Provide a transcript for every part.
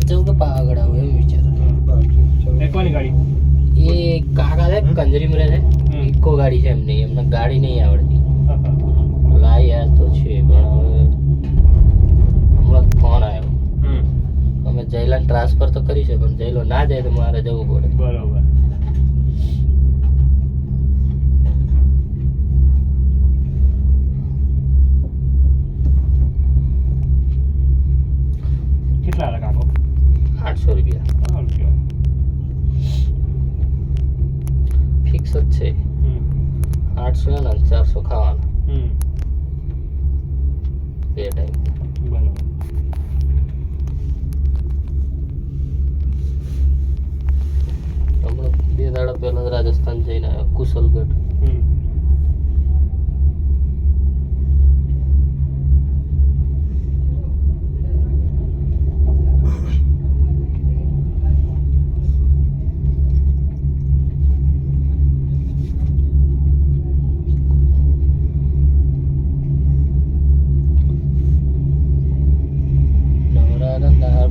જવું કે પાવાગઢ આવું એવું વિચાર કોની ગાડી એ કાકા છે કંજરીમાં રહે છે ઇકો ગાડી છે એમની એમને ગાડી નહીં આવડતી લાઈ યાર તો છે પણ હવે હમણાં ફોન આવ્યો અમે જયલાને ટ્રાન્સફર તો કરી છે પણ જયલો ના જાય તો મારે જવું પડે બરોબર કેટલા હતા કાકો 800 રૂપિયા ફિક્સ જ છે 800 અને 400 ખાવાના બે ટાઈમ બરોબર હમણાં 2 દાડા પહેલા રાજસ્થાન જઈને આવ્યો કુશલગઢ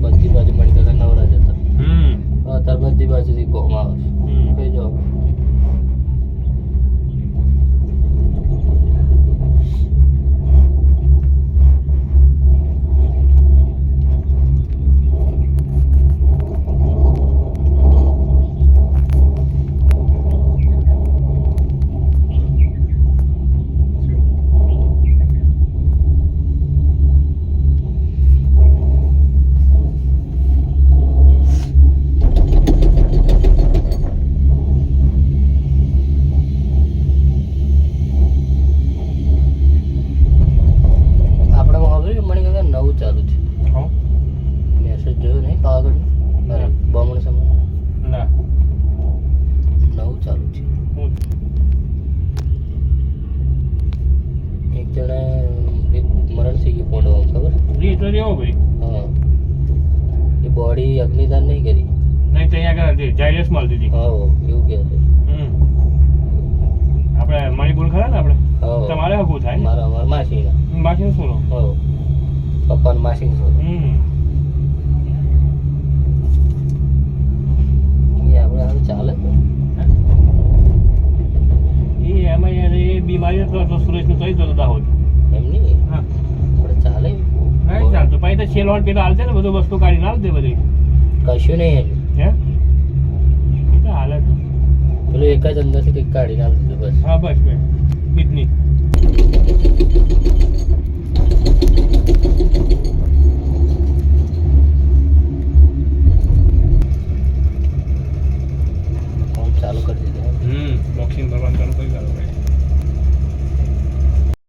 બધી બાજુ મળી ગયા નવરા જતા અત્યારે બધી બાજુથી ગોમ આવે છે જો નવું ચાલુ છે મેસેજ જોયો નહીં પાવાગઢ બમણ સમય ના નવું ચાલુ છે એક જણા એક મરણ થઈ ગયું પોંડવામાં ખબર એ તો રેવો ભાઈ હા એ બોડી અગ્નિદાન નહીં કરી નહીં તો અહીંયા આગળ જાયલેસ મળતી હતી હા એવું કહે છે આપણે મણિપુર ખરા ને આપણે તમારે હકું થાય મારા અમારા માસીના માસીનું શું હા પપ્પાને માસી શું એ આપણે હવે ચાલે એ એમાં યાર એ બીમારી તો સુરેશનું થઈ જતો દાહોદ એમ નહીં હા આપણે ચાલે નહીં ચાલતું પછી તો છેલ્લો પેલો હાલશે ને બધું વસ્તુ કાઢીને હાલ દે બધી કશું નહીં એમ હે એ તો હાલે પેલું એક જ અંદરથી કંઈક કાઢીને હાલ દીધું બસ હા બસ કિડની